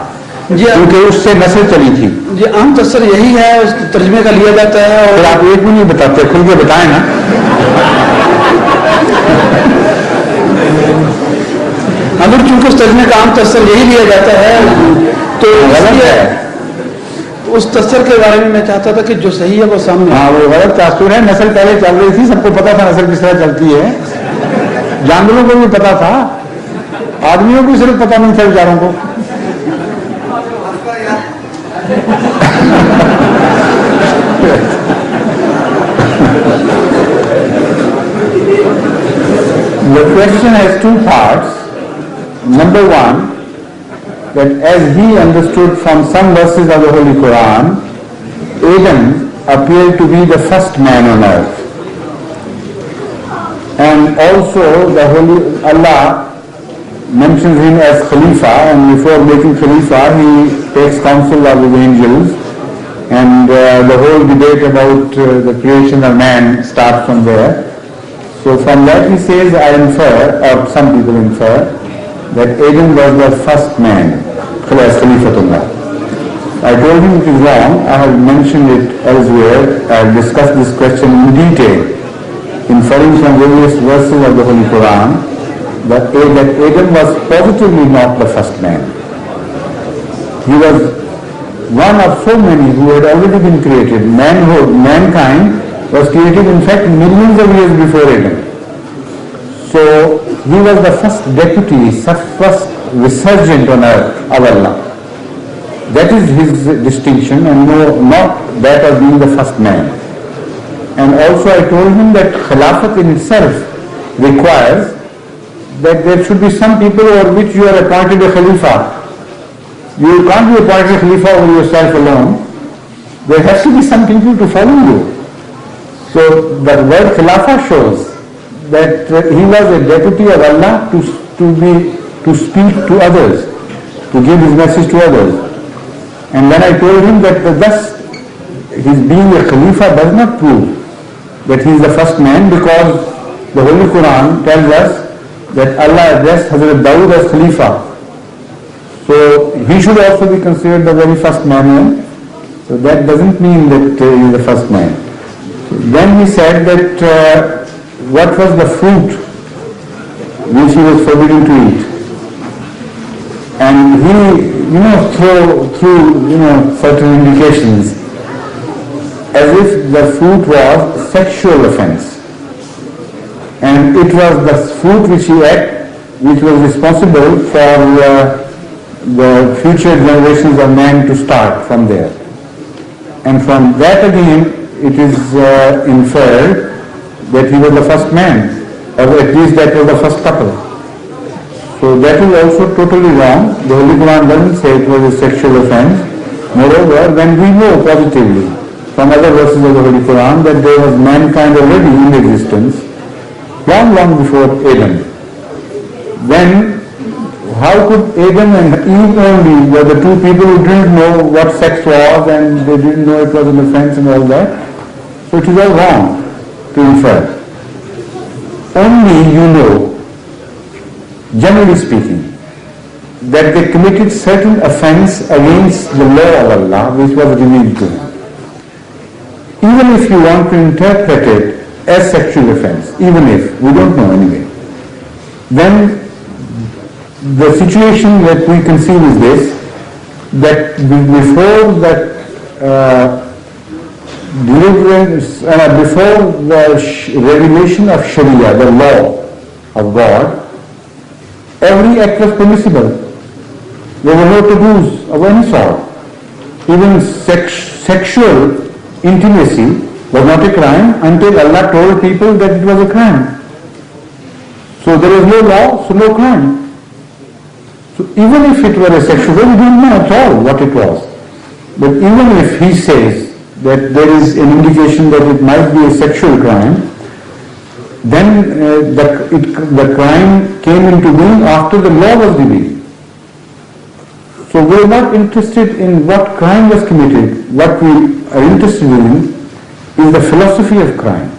S1: क्योंकि उससे नस्ल चली थी।
S3: जी आम तसर यही है, उस तर्जमे का लिया जाता है। और
S1: आप एक भी नहीं बताते, खुल के बताएं ना।
S3: अगर चूंकि उस तर्जमे का आम तसर यही लिया जाता है तो
S1: गलत है।
S3: उस तसर के बारे में मैं चाहता था कि जो सही है वो सामने।
S1: हाँ, वो गलत तासुर है। नस्ल पहले चल रही थी, सबको पता था नस्ल किस तरह चलती है। जानवरों को भी पता था, आदमियों को सिर्फ पता नहीं था बेचारों को। The question has two parts. Number one, that as he understood from some verses of the Holy Quran, Adam appeared to be the first man on earth. And also the Holy Allah mentions him as Khalifa, and before making Khalifa, he takes counsel of the angels, and the whole debate about the creation of man starts from there. So from that he says, I infer, or some people infer, that Adam was the first man as Khalifatullah. I told him it is wrong. I have mentioned it elsewhere. I have discussed this question in detail, inferring from various verses of the Holy Quran, that Adam was positively not the first man. He was one of so many who had already been created. Mankind was created in fact millions of years before Adam. So he was the first deputy, first resurgent on earth of Allah. That is his distinction, and no, not that of being the first man. And also I told him that Khilafat in itself requires that there should be some people over which you are appointed a Khalifa. You can't be appointed a Khalifa over yourself alone. There has to be some people to follow you. So the word Khilafah shows that he was a deputy of Allah to speak to others, to give his message to others. And then I told him that thus his being a Khalifa does not prove that he is the first man, because the Holy Quran tells us that Allah addressed Hazrat Dawood as Khalifa. So he should also be considered the very first man. So that doesn't mean that he is the first man. Then he said that what was the fruit which he was forbidden to eat? And he, through certain indications, as if the fruit was sexual offense. And it was the fruit which he ate which was responsible for the future generations of man to start from there. And from that again, it is inferred that he was the first man, or at least that was the first couple. So that is also totally wrong. The Holy Quran doesn't say it was a sexual offense. Moreover, when we know positively from other verses of the Holy Quran that there was mankind already in existence long before Adam, then how could Adam and Eve only were the two people who didn't know what sex was and they didn't know it was an offense and all that? So it is all wrong to infer. Only generally speaking, that they committed certain offense against the law of Allah which was revealed to him. Even if you want to interpret it as sexual offense, even if, we don't know anyway, then the situation that we conceive is this, that before that deliverance, before the revelation of Sharia, the law of God, every act was permissible. There were no taboos of any sort. Even sexual intimacy was not a crime until Allah told people that it was a crime. So there was no law, so no crime. So even if it were a sexual, we don't know at all what it was. But even if he says that there is an indication that it might be a sexual crime, then the crime came into being after the law was revealed. So we are not interested in what crime was committed. What we are interested in is the philosophy of crime.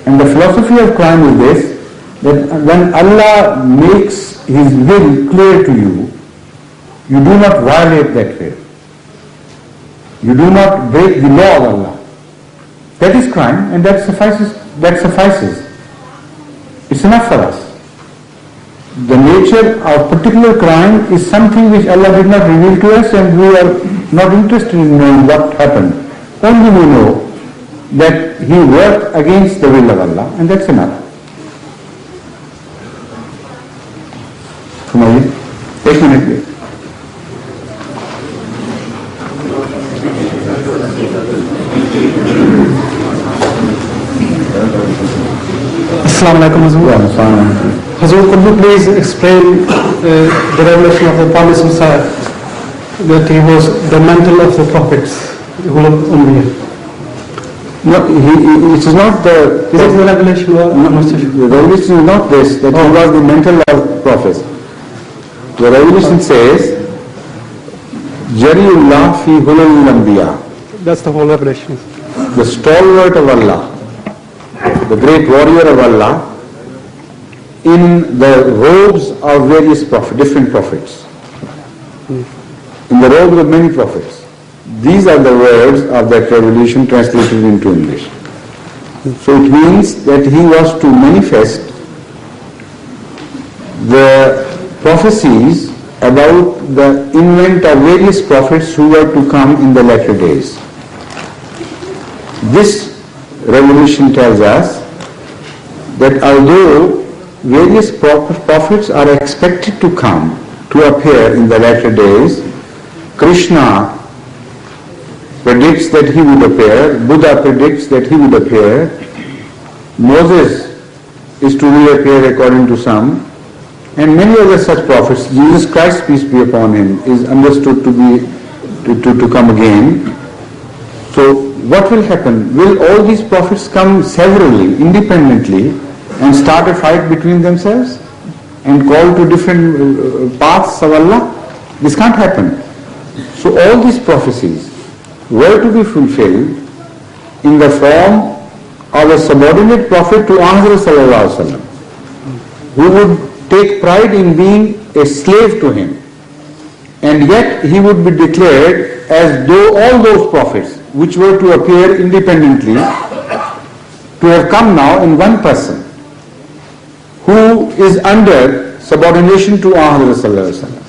S1: And the philosophy of crime is this, that when Allah makes His will clear to you, you do not violate that will. You do not break the law of Allah. That is crime, and that suffices. It's enough for us. The nature of particular crime is something which Allah did not reveal to us, and we are not interested in knowing what happened. Only we know that he worked against the will of Allah, and that's enough. Sumayya, take a minute, please.
S3: Assalamu alaikum, Hazrat. Hazrat, could you please explain the revelation of the promised Messiah, that he was the mantle of the prophets, Ulul Ummiyah?
S1: No, it is not the...
S3: Is it the revelation or...
S1: The revelation is not this, that he was the mantle of prophets. The revelation says, Jariullah fi hulul anbiya.
S3: That's the whole revelation.
S1: The stalwart of Allah, the great warrior of Allah, in the robes of various different prophets. In the robes of many prophets. These are the words of that revelation translated into English. So it means that he was to manifest the prophecies about the invent of various prophets who were to come in the latter days. This revelation tells us that although various prophets are expected to come, to appear in the latter days, Krishna predicts that he would appear, Buddha predicts that he would appear, Moses is to reappear according to some, and many other such prophets. Jesus Christ, peace be upon him, is understood to come again. So what will happen? Will all these prophets come severally, independently, and start a fight between themselves and call to different paths of Allah? This can't happen. So all these prophecies were to be fulfilled in the form of a subordinate prophet to Hazrat Sallallahu Alaihi Wasallam, who would take pride in being a slave to him, and yet he would be declared as though all those prophets which were to appear independently to have come now in one person who is under subordination to Ahmad sallallahu alaihi wasallam.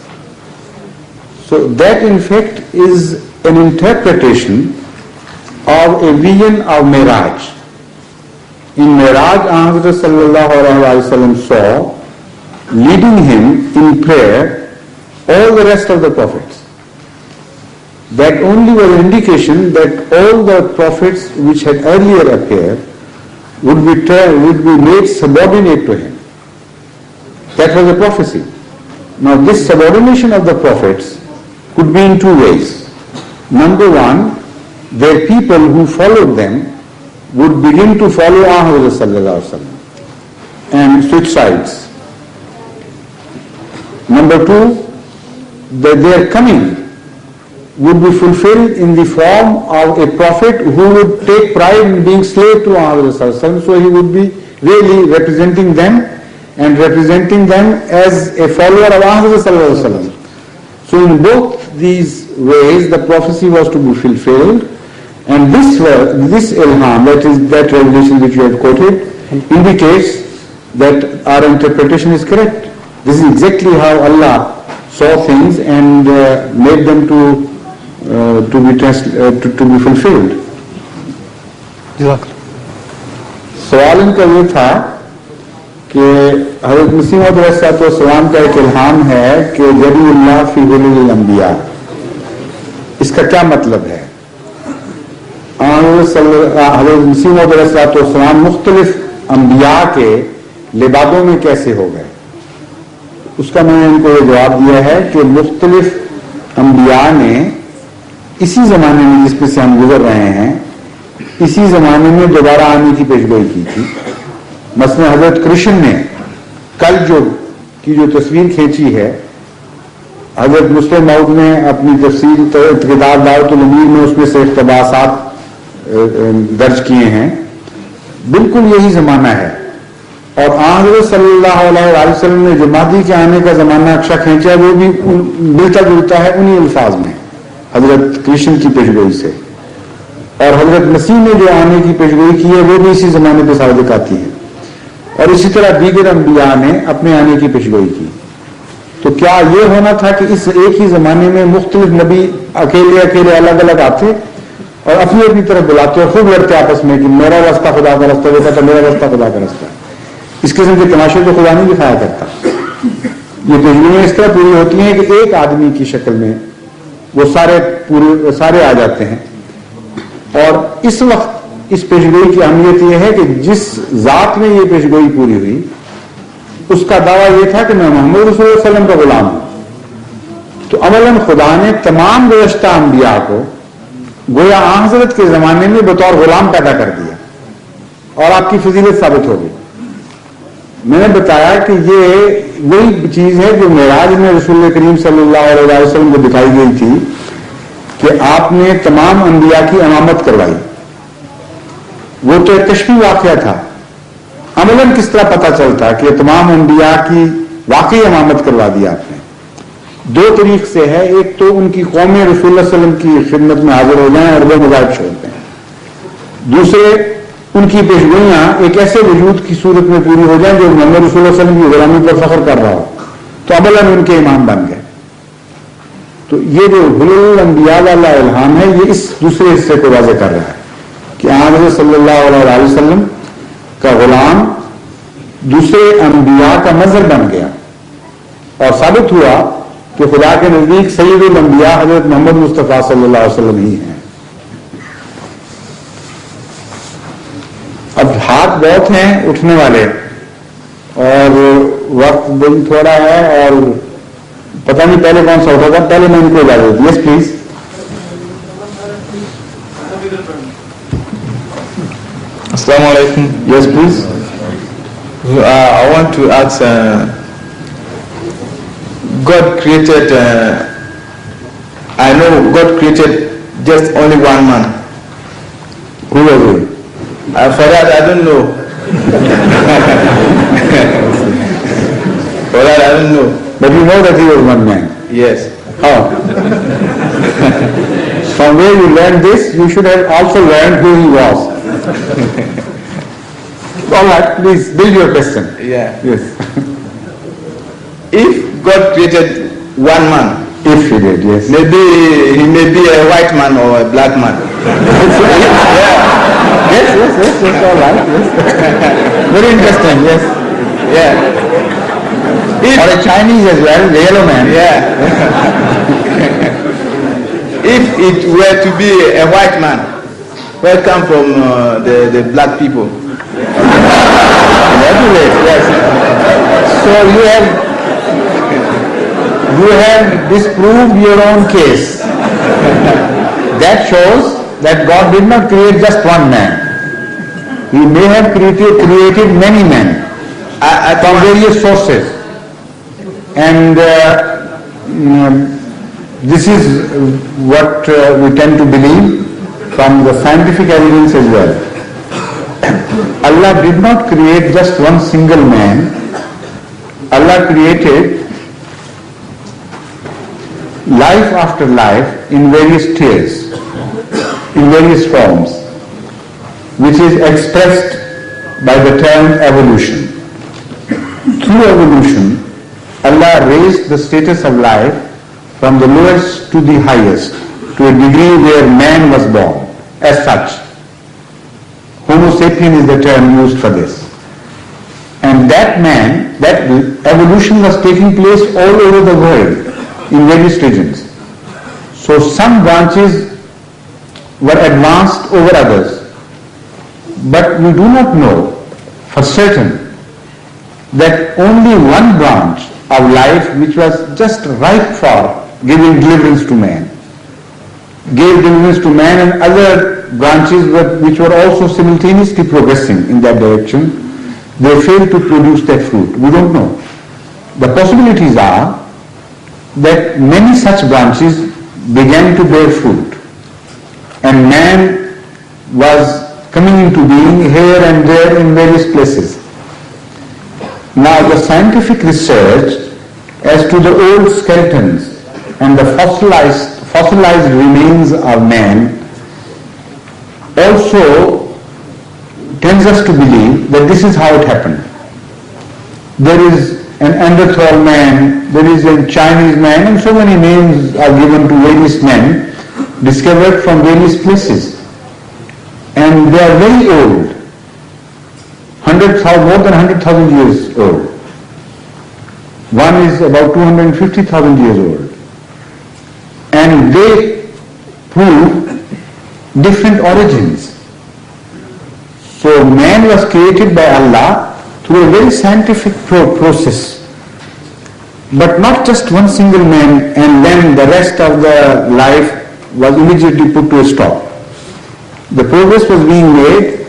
S1: So that in fact is an interpretation of a vision of Miraj. In Miraj, Ahmad sallallahu alaihi wasallam saw leading him in prayer all the rest of the prophets. That only was an indication that all the prophets which had earlier appeared would be made subordinate to him. That was a prophecy. Now this subordination of the prophets could be in two ways. Number one, their people who followed them would begin to follow Ahmad sallallahu alaihi wasallam and switch sides. Number two, that their coming would be fulfilled in the form of a prophet who would take pride in being slave to Ahmad sallallahu alaihi wasallam, so he would be really representing them and representing them as a follower of Ahmad sallallahu alaihi wasallam. So in both these ways, the prophecy was to be fulfilled, and this ilham, that revelation which you have quoted, indicates that our interpretation is correct. This is exactly how Allah saw things and made them to be fulfilled. سوال ان کا یہ تھا کہ حضرت مسیح موعود علیہ السلام کا ایک الہام ہے کہ جلی اللہ فی ظلل الانبیاء، اس کا کیا مطلب ہے؟ حضرت مسیح موعود علیہ السلام مختلف انبیاء کے لبادوں میں کیسے ہو گئے؟ اس کا میں نے ان کو یہ جواب دیا ہے کہ مختلف انبیاء نے اسی زمانے میں جس میں سے ہم گزر رہے ہیں، اسی زمانے میں دوبارہ آنے کی پیشگوئی کی تھی. مثلا حضرت کرشن نے کل جو تصویر کھینچی ہے، حضرت مسلم موعود نے اپنی تفسیر کتاب دعوت الامیر میں اس میں سے اقتباسات درج کیے ہیں. بالکل یہی زمانہ ہے. اور حضرت صلی اللہ علیہ وسلم نے جو مہدی کے آنے کا زمانہ نقشہ کھینچا ہے وہ بھی ملتا جلتا ہے انہی الفاظ میں حضرت کرشن کی پیشگوئی سے. اور حضرت مسیح نے جو آنے کی پیشگوئی کی ہے وہ بھی اسی زمانے پہ صادق آتی ہے. اور اسی طرح دیگر انبیاء نے اپنے آنے کی پیشگوئی کی. تو کیا یہ ہونا تھا کہ اس ایک ہی زمانے میں مختلف نبی اکیلے الگ الگ آتے اور اپنی اپنی طرف بلاتے اور خوب لڑتے آپس میں کہ میرا راستہ خدا کا راستہ، وہ کہتا میرا راستہ خدا کا راستہ؟ اس قسم کے تماشے تو خدا نہیں دکھایا کرتا. یہ پیشگوئیاں اس طرح پوری ہوتی ہیں کہ ایک آدمی کی شکل میں وہ سارے آ جاتے ہیں. اور اس وقت اس پیشگوئی کی اہمیت یہ ہے کہ جس ذات میں یہ پیشگوئی پوری ہوئی اس کا دعویٰ یہ تھا کہ میں محمد رسول اللہ علیہ وسلم کا غلام ہوں. تو عملاً خدا نے تمام گزشتہ انبیاء کو گویا حضرت کے زمانے میں بطور غلام پیدا کر دیا اور آپ کی فضیلت ثابت ہو گئی. میں نے بتایا کہ یہ وہی چیز ہے جو معراج میں رسول کریم صلی اللہ علیہ وسلم کو دکھائی گئی تھی کہ آپ نے تمام انبیاء کی امامت کروائی. وہ تو ایک کشفی واقعہ تھا. عملاً کس طرح پتہ چلتا کہ تمام انبیاء کی واقعی امامت کروا دی آپ نے؟ دو طریق سے ہے. ایک تو ان کی قومیں رسول اللہ صلی اللہ علیہ وسلم کی خدمت میں حاضر ہو جائیں اور وہ مذاہب چھوڑ دیں. دوسرے ان کی پیشگوئیاں ایک ایسے وجود کی صورت میں پوری ہو جائیں جو محمد رسول اللہ صلی اللہ علیہ وسلم کی غلامی پر فخر کر رہا ہو. تو عملاً ان کے امام بن گئے. تو یہ جو ظلل الانبیاء والا الہام ہے یہ اس دوسرے حصے کو واضح کر رہا ہے کہ حضرت صلی اللہ علیہ وسلم کا غلام دوسرے انبیاء کا مظہر بن گیا اور ثابت ہوا کہ خدا کے نزدیک سید الانبیاء حضرت محمد مصطفیٰ صلی اللہ علیہ وسلم ہی ہیں. اب ہاتھ بہت ہیں اٹھنے والے اور وقت دن تھوڑا ہے اور پتہ نہیں پہلے کون سا ہوتا تھا. پہلے میں ان کو اجازت. یس پلیز.
S5: السلام علیکم.
S1: یس please.
S5: I want to ask, God created, I know God created just only one man.
S1: Who was he?
S5: For that I don't know. For that I don't know.
S1: But you know that he was one man.
S5: Yes.
S1: How? From where you learned this, you should have also learned who he was. All right, please build your question.
S5: Yeah.
S1: Yes.
S5: If God created one man,
S1: If he did, yes.
S5: maybe he may be a white man or a black man.
S1: Yes, all right, yes. Very interesting, yes.
S5: Yeah.
S1: Or a Chinese as well, the yellow man.
S5: Yeah. If it were to be a white man, where come from the black people?
S1: Yes. So you have disproved your own case. That shows that God did not create just one man. He may have created many men from various sources. And this is what we tend to believe from the scientific evidence as well. Allah did not create just one single man, Allah created life after life in various tiers, in various forms, which is expressed by the term evolution. Through evolution, Allah raised the status of life from the lowest to the highest, to a degree where man was born as such. Homo sapien is the term used for this. And that man, that evolution was taking place all over the world in various regions. So some branches were advanced over others. But we do not know for certain that only one branch of life which was just ripe for giving deliverance to man, gave deliverance to man, and other branches which were also simultaneously progressing in that direction, they failed to produce that fruit. We don't know. The possibilities are that many such branches began to bear fruit, and man was coming into being here and there in various places. Now the scientific research as to the old skeletons and the fossilized remains of man also tends us to believe that this is how it happened. There is an Neanderthal man, there is a Chinese man, and so many names are given to various men discovered from various places. And they are very old, more than 100,000 years old. One is about 250,000 years old. And they prove different origins. So man was created by Allah through a very scientific process. But not just one single man, and then the rest of the life was immediately put to a stop. The progress was being made,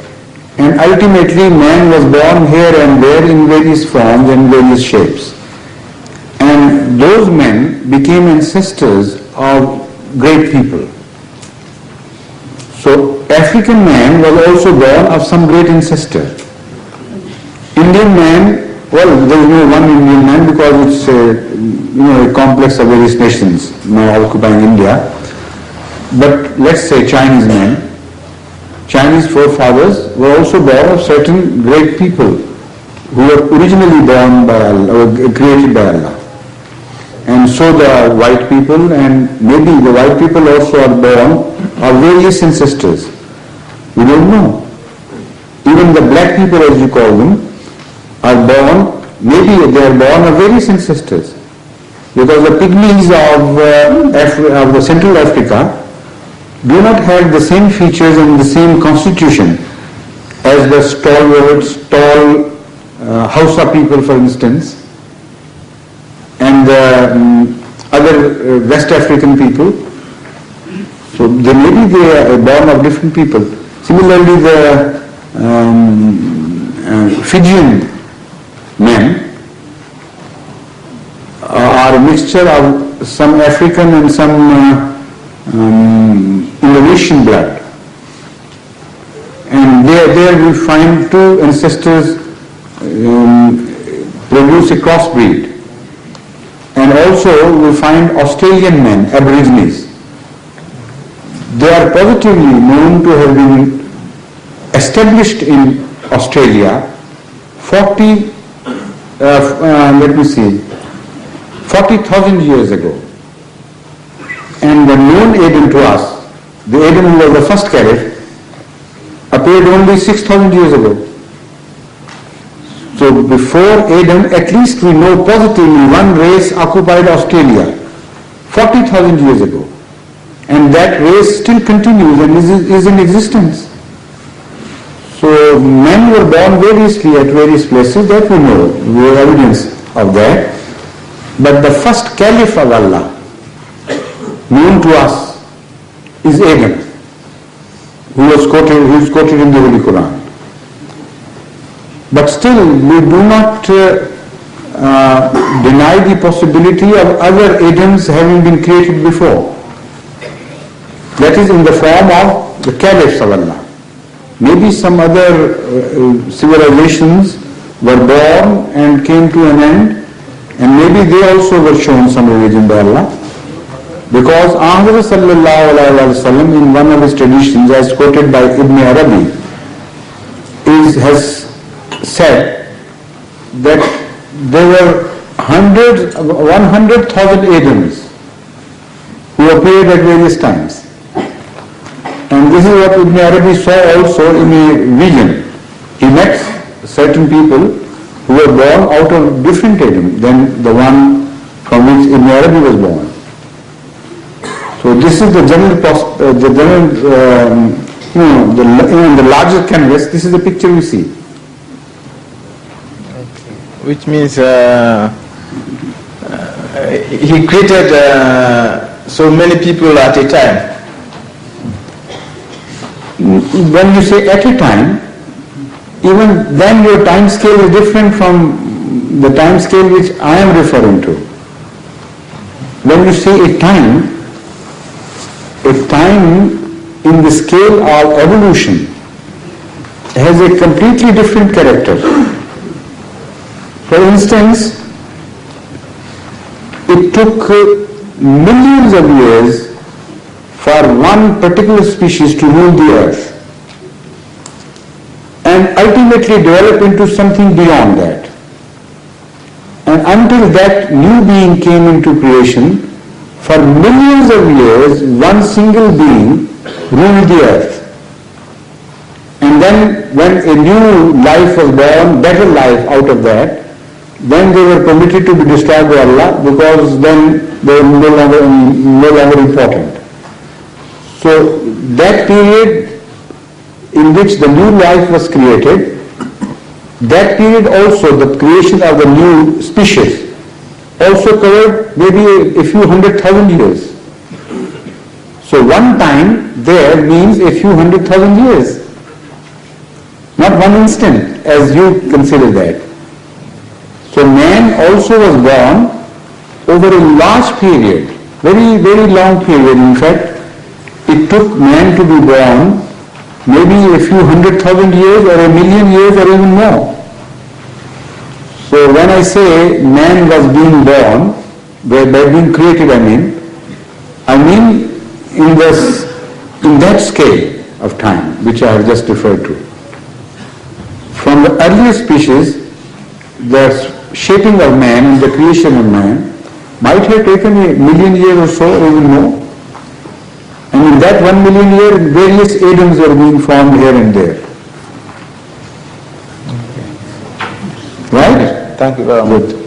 S1: and ultimately man was born here and there in various forms and various shapes. And those men became ancestors of great people. So African man was also born of some great ancestor. Indian man, well, there is no one Indian man because it's a complex of various nations now occupying India. But let's say Chinese man, Chinese forefathers were also born of certain great people who were originally born by Allah, or created by Allah. And so the white people, and maybe the white people also are born of various ancestors. We don't know. Even the black people, as you call them, are born, maybe they are born of various ancestors. Because the pygmies of the Central Africa do not have the same features and the same constitution as the stalwarts, tall Hausa people, for instance, and other West African people. So maybe they are born of different people. Similarly, the Fijian men are a mixture of some African and some Indonesian blood, and there we find two ancestors produce a crossbreed, and also we find Australian men, Aborigines. They are positively known to have been established in Australia 40,000 years ago. And the known Adam to us, the Adam who was the first caliph, appeared only 6,000 years ago. So before Adam, at least we know positively one race occupied Australia 40,000 years ago. And that race still continues and is in existence. So men were born variously at various places, that we know, we have evidence of that. But the first caliph of Allah, known to us, is Adam, who is quoted in the Holy Quran. But still, we do not deny the possibility of other Adams having been created before. That is in the form of the caliphs of Allah. Maybe some other civilizations were born and came to an end, And maybe they also were shown some religion by Allah. Because Ahmad sallallahu alayhi wa sallam, in one of his traditions, as quoted by Ibn Arabi, has said that there were 100,000 Adams who appeared at various times. And this is what Ibn Arabi saw also in a vision. He met certain people who were born out of different Adam than the one from which Ibn Arabi was born. So this is the general, the larger canvas. This is the picture we see.
S5: Which means he created so many people at a time.
S1: When you say at a time, even then your time scale is different from the time scale which I am referring to. When you say a time in the scale of evolution has a completely different character. For instance, it took millions of years for one particular species to rule the earth and ultimately develop into something beyond that. And until that new being came into creation, for millions of years, one single being ruled the earth. And then when a new life was born, better life out of that, then they were permitted to be destroyed by Allah because then they were no longer important. So that period in which the new life was created, that period also, the creation of the new species, also covered maybe a few 100,000 years. So one time there means a few 100,000 years, not one instant as you consider that. So man also was born over a large period, very, very long period. In fact, it took man to be born maybe a few 100,000 years or a million years or even more. So when I say man was being born, by being created, I mean in that scale of time which I have just referred to. From the earliest species, the shaping of man and the creation of man might have taken a million years or so, or even more. And in that 1 million years, various Adams were being formed here and there. Right?
S5: Thank you very much.
S1: Good.